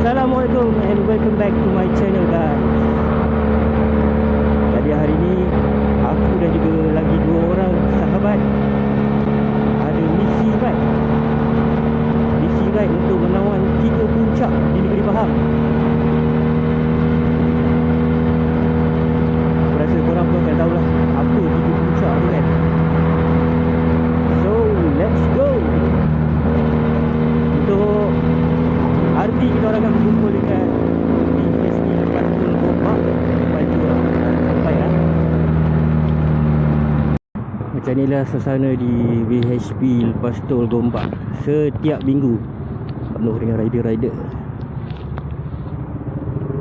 Assalamualaikum and welcome back to my channel guys. Jadi hari ni aku dan juga lagi dua orang sahabat ada misi ride untuk menawan 3 puncak di negeri Pahang. Aku rasa korang pun akan tahulah apa 3 puncak tu kan. So let's go. Untuk hari ni kita orang akan berkumpul dekat BHP Lepas Tol Gombak. Lepas tu sampai lah. Macam inilah suasana di BHP Lepas Tol Gombak setiap minggu, penuh dengan rider-rider.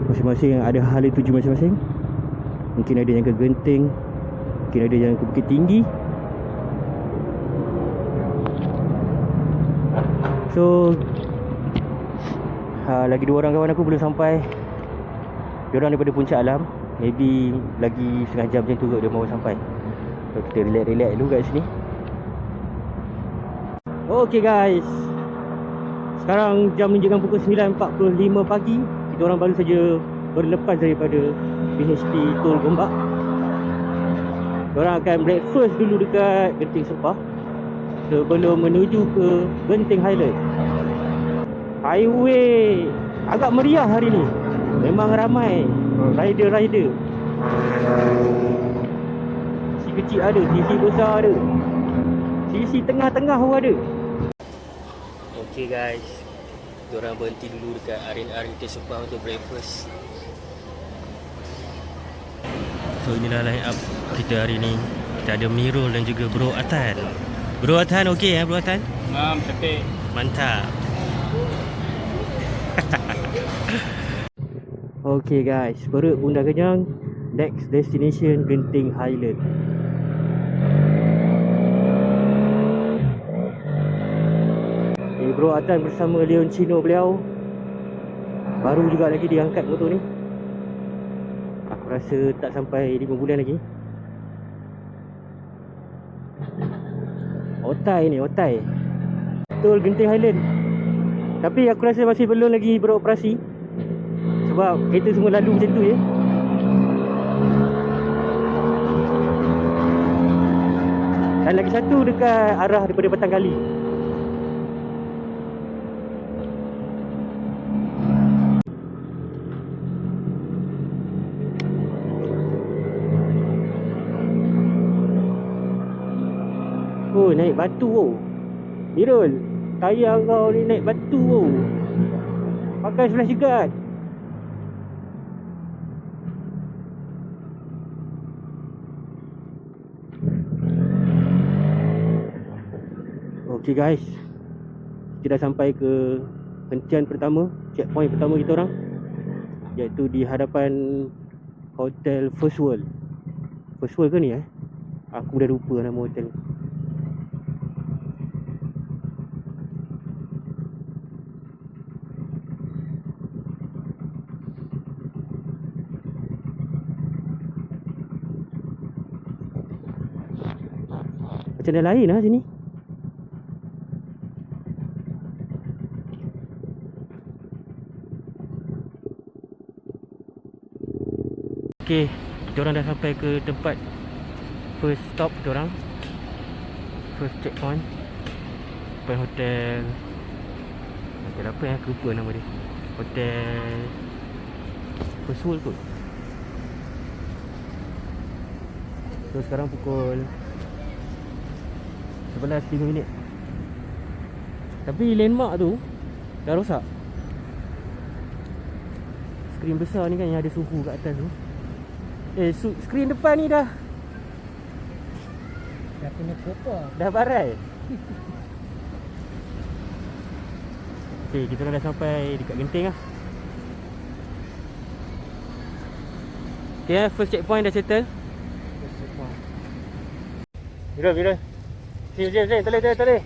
Masing-masing ada hala tuju masing-masing. Mungkin ada yang ke Genting, mungkin ada yang ke Bukit Tinggi. So lagi dua orang kawan aku belum sampai. Diorang daripada Puncak Alam. Maybe lagi setengah jam macam tu kot dia baru sampai. So kita relax-relax dulu kat sini. Okay guys, sekarang jam menunjukkan pukul 9.45 pagi. Kita orang baru saja berlepas daripada BHP Tol Gombak. Diorang akan breakfast dulu dekat Genting Sepah sebelum menuju ke Genting Highland. Highway agak meriah hari ni. Memang ramai rider-rider. Sisi kecil ada, sisi besar ada, sisi tengah-tengah pun ada. Okay guys, diorang berhenti dulu dekat Arin Sepah untuk breakfast. So inilah line up kita hari ni. Kita ada Mirul dan juga Bro Atan. Bro Atan okey Bro Atan? Cantik. Mantap. Okay guys, perut pun dah kenyang. Next destination Genting Highland. Bro Atan bersama Leoncino beliau baru juga lagi diangkat motor ni. Aku rasa tak sampai 5 bulan lagi. Otai ni, Otai Tol Genting Highland. Tapi aku rasa masih belum lagi beroperasi sebab kereta semua lalu macam tu je. Dan lagi satu dekat arah daripada Batang Kali. Oh, naik batu oh. Mirul, tayar kau ni naik batu oh. Pakai flash guard. Okay guys, kita dah sampai ke hentian pertama, checkpoint pertama kita orang, iaitu di hadapan Hotel First World. First World ke ni Aku dah lupa nama hotel. Macam dah lain sini. Okay, kita orang dah sampai ke tempat first stop kita orang. First checkpoint. Depan hotel. Hotel apa aku lupa nama dia. Hotel First World kot. So sekarang pukul 11.03. Tapi landmark tu dah rosak. Skrin besar ni kan yang ada suhu kat atas tu. Skrin depan ni dah kena kotor. Dah barai. Okay, kita dah sampai dekat Genting lah. Okay, first checkpoint dah settle. First checkpoint. Bila Sini, tali.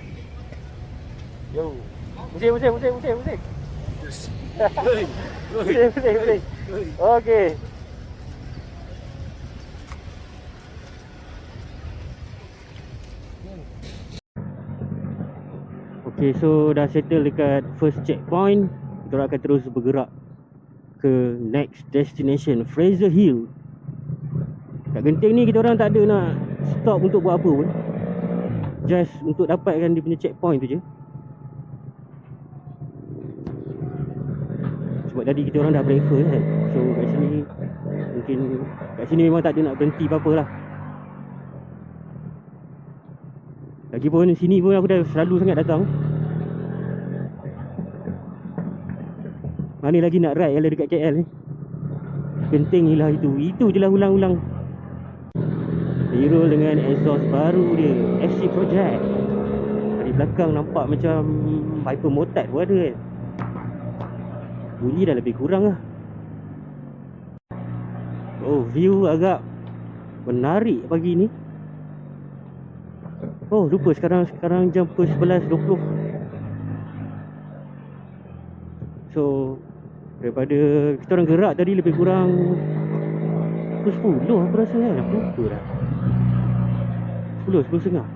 Yo. Musik. Musik. Okey. Okay, so dah settle dekat first checkpoint. kita orang akan terus bergerak ke next destination, Fraser Hill. Kat Genting ni kita orang tak ada nak stop untuk buat apa pun, just untuk dapatkan dia punya checkpoint tu je. Sebab tadi kita orang dah breakfast kan, so kat sini mungkin kat sini memang tak ada nak berhenti apa-apa lah. Lagipun sini pun aku dah selalu sangat datang. Mana lagi nak ride kalau dekat KL ni. Genting ni lah itu je lah ulang-ulang. Hero dengan exhaust baru dia, SC Project. Dari belakang nampak macam Viper Motard pun ada kan. Bunyi dah lebih kurang lah. Oh, view agak menarik pagi ni. Oh, lupa sekarang jam pukul 11.20. So, daripada kita orang gerak tadi lebih kurang pukul 10 aku rasa kan. Aku lupa dah. 10.30.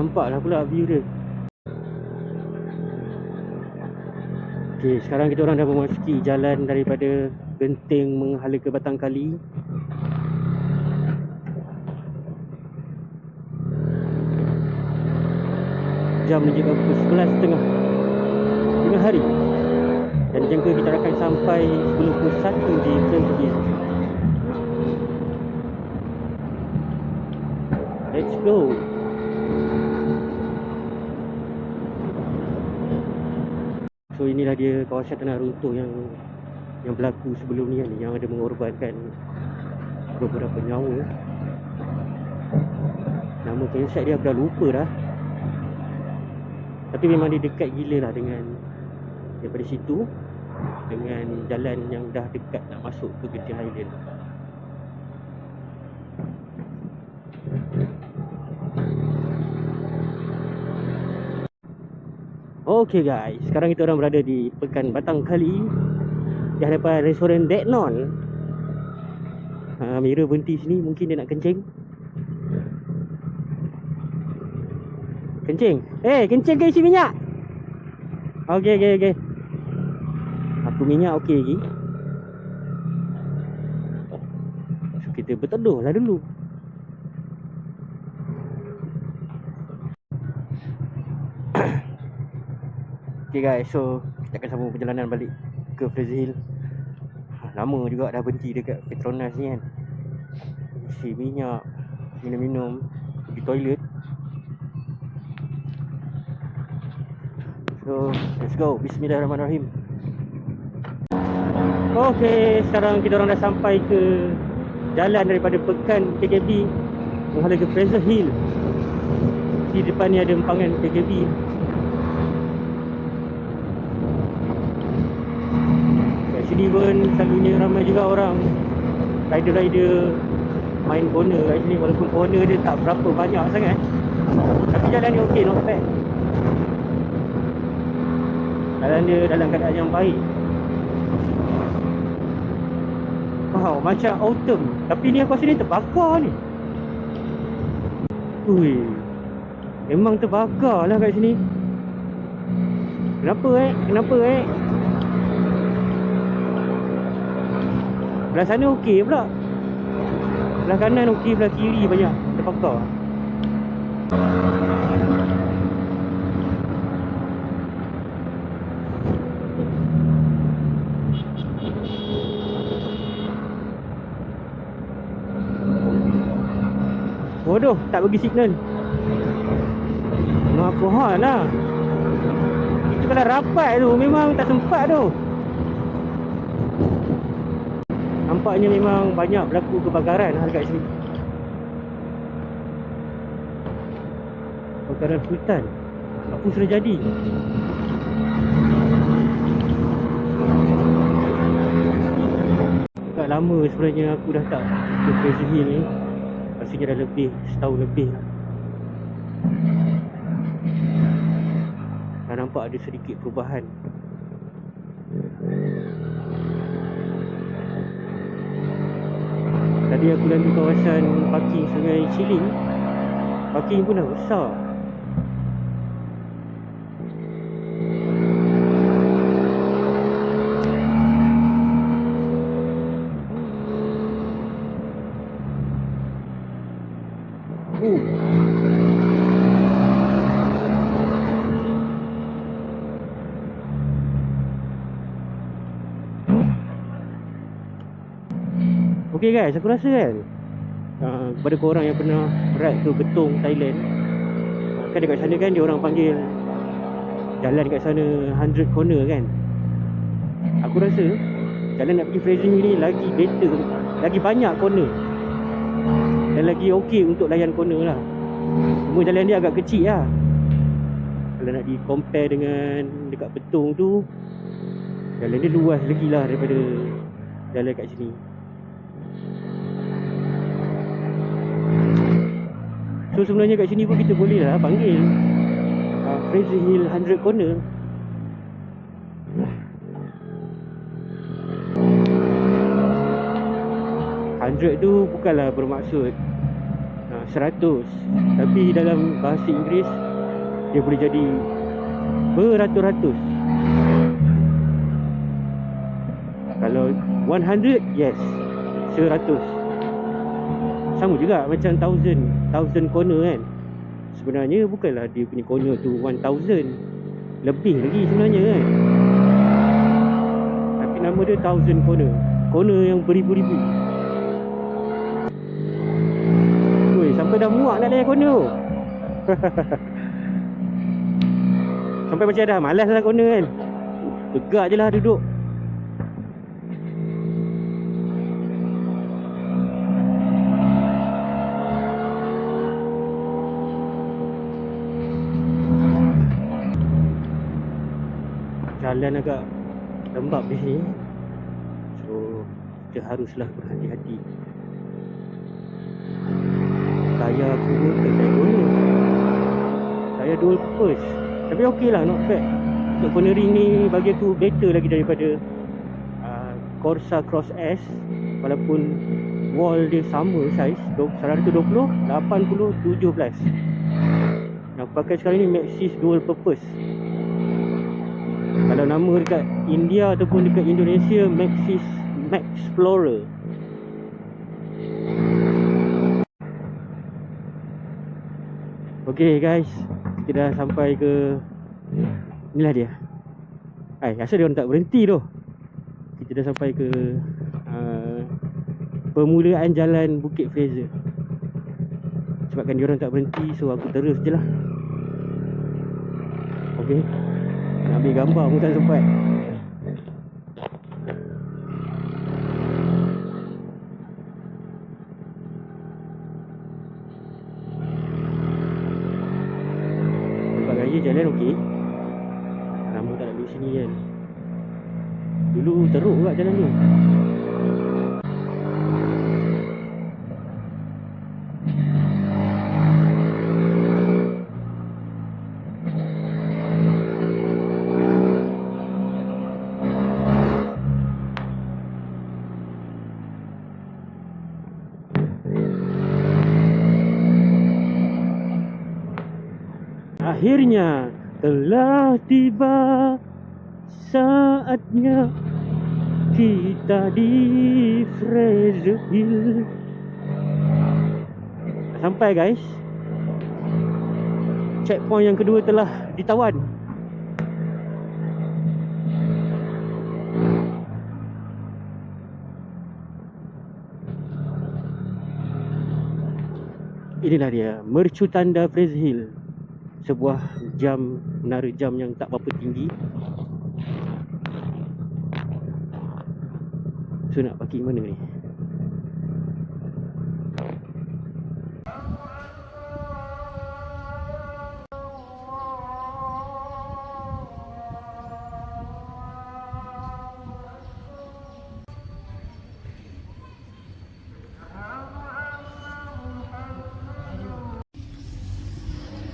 Nampak lah pula view dia. Okay, sekarang kita orang dah memasuki jalan daripada Genting menghala ke Batangkali. Jam menunjukkan pukul 11.30 tengah hari. Dan jangka kita akan sampai sebelum pukul 1 di Fraser Hill. Let's go. So inilah dia kawasan tanah runtuh yang berlaku sebelum ni kan, yang ada mengorbankan beberapa nyawa. Nama campsite dia aku dah lupa dah. Tapi memang dia dekat gila lah dengan daripada situ, dengan jalan yang dah dekat nak masuk ke Genting Highland. Okay guys, sekarang kita orang berada di Pekan Batangkali di hadapan restoran Deknon. Mira berhenti sini, mungkin dia nak kencing. Kencing? Kencing ke isi minyak? Okay. Aku minyak okey lagi. So kita berteduh lah dulu. Okay guys, so kita akan sambung perjalanan balik ke Fraser Hill. Lama juga dah berhenti dekat Petronas ni kan. Isi minyak, minum-minum, pergi toilet. So, let's go. Bismillahirrahmanirrahim. Okay, sekarang kita orang dah sampai ke jalan daripada Pekan KKB menghala ke Fraser Hill. Di depan ni ada empangan KKB. Sini pun selalunya ramai juga orang rider-rider main corner kat sini, walaupun corner dia tak berapa banyak sangat. Tapi jalan ni okey, not bad. Jalan dia dalam keadaan yang baik. Wow, macam autumn. Tapi ni aku rasa ni terbakar ni. Ui, memang terbakar lah kat sini. Kenapa belah sana okey pula. Belah kanan okey, belah kiri banyak terbakar. Bodoh, tak bagi signal. Apa hal lah. Itu kalau rapat tu memang tak sempat tu. Nampaknya memang banyak berlaku kebakaran dekat sini. Kebakaran hutan. Apa sudah jadi. Tak lama sebenarnya aku dah tak ke Fraser Hill ni. Rasanya dah lebih setahun lebih lah. Dah nampak ada sedikit perubahan. Tadi aku lalu kawasan parking Sungai Ciling. Parking pun dah besar. Okay guys, aku rasa kan kepada korang yang pernah ride ke Betong, Thailand, kan dekat sana kan dia orang panggil jalan dekat sana 100 corner kan. Aku rasa jalan nak pergi Fraser Hill ni lagi better, lagi banyak corner dan lagi okey untuk layan corner lah. Cuma jalan dia agak kecil lah kalau nak di compare dengan dekat Betong tu. Jalan dia luas lagi lah daripada jalan kat sini. So sebenarnya kat sini pun kita boleh lah panggil Fraser Hill 100 corner. Tu bukanlah bermaksud 100, tapi dalam bahasa Inggeris dia boleh jadi beratus-ratus. Kalau 100, yes, 100. Sama juga macam 1000 corner kan. Sebenarnya bukanlah dia punya corner tu 1000, lebih lagi sebenarnya kan. Tapi nama dia 1000 corner. Corner yang beribu-ribu. Woi, sampai dah muak nak layan corner. Sampai macam dah malas lah corner kan. Tegak je lah duduk. Jalan agak lembab di sini, so kita haruslah berhati-hati. Tayar aku pun tayar corner, tayar dual purpose. Tapi okey lah, not bad. Untuk cornering ni bagi aku better lagi daripada Corsa Cross S. Walaupun wall dia sama size 120, 80, 17. Yang aku pakai sekarang ni Maxxis dual purpose. Kalau nama dekat India ataupun dekat Indonesia, Maxxis Max Explorer. Okay guys, kita dah sampai ke, inilah dia. Asal dia orang tak berhenti tu. Kita dah sampai ke permulaan jalan Bukit Fraser. Sebabkan dia orang tak berhenti, so aku terus je lah. Okay, nak ambil gambar pun tak sempat. Nampak gaya jalan okey. Lama tak nak duduk sini kan. Dulu teruk juga jalan ni. Akhirnya telah tiba saatnya kita di Fraser Hill. Sampai guys. Checkpoint yang kedua telah ditawan. Inilah dia, mercu tanda Fraser Hill. Sebuah jam, menara jam yang tak berapa tinggi. So nak parking mana ni?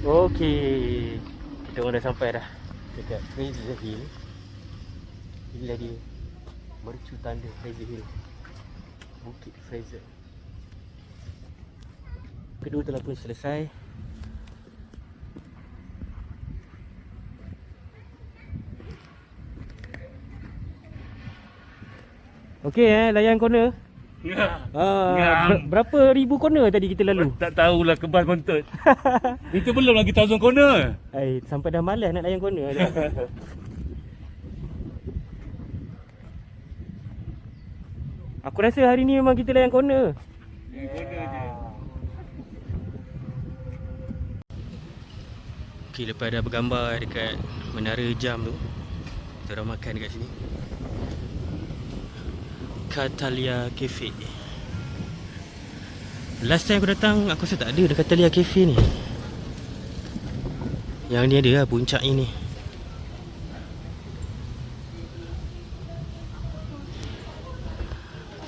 Okey, kita orang dah sampai dah dekat Fraser Hill. Inilah dia, mercu tanda Fraser Hill, Bukit Fraser. Kedua telah pun selesai. Okey layan corner. Berapa ribu corner tadi kita lalu? Tak tahulah kebal kontot. Itu belum lagi 1000 corner. Sampai dah malas nak layan corner. Aku rasa hari ni memang kita layan corner. Corner je. Okey, lepas dah bergambar dekat menara jam tu, kita orang makan dekat sini. Catalia Cafe. Last time aku datang, aku rasa tak ada Catalia Cafe ni. Yang ni ada lah, puncak ini.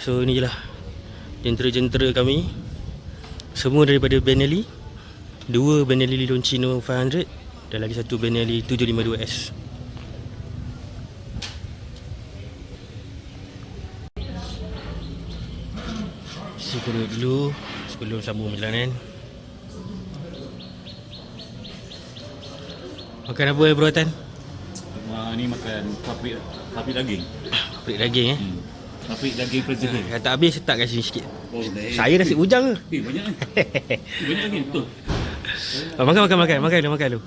So ni je lah jentera-jentera kami. Semua daripada Benelli. 2 Benelli Leoncino 500 dan lagi satu Benelli 752S. Isi perut dulu sebelum sambung perjalanan. Makan apa bro Tan? Ni makan paprik daging. Paprik daging Paprik daging Fraser Hill. Kalau tak habis tak kat sini sikit. Oh, Saya nasi bujang ke? banyak ni. Banyak lagi betul. Makan dulu.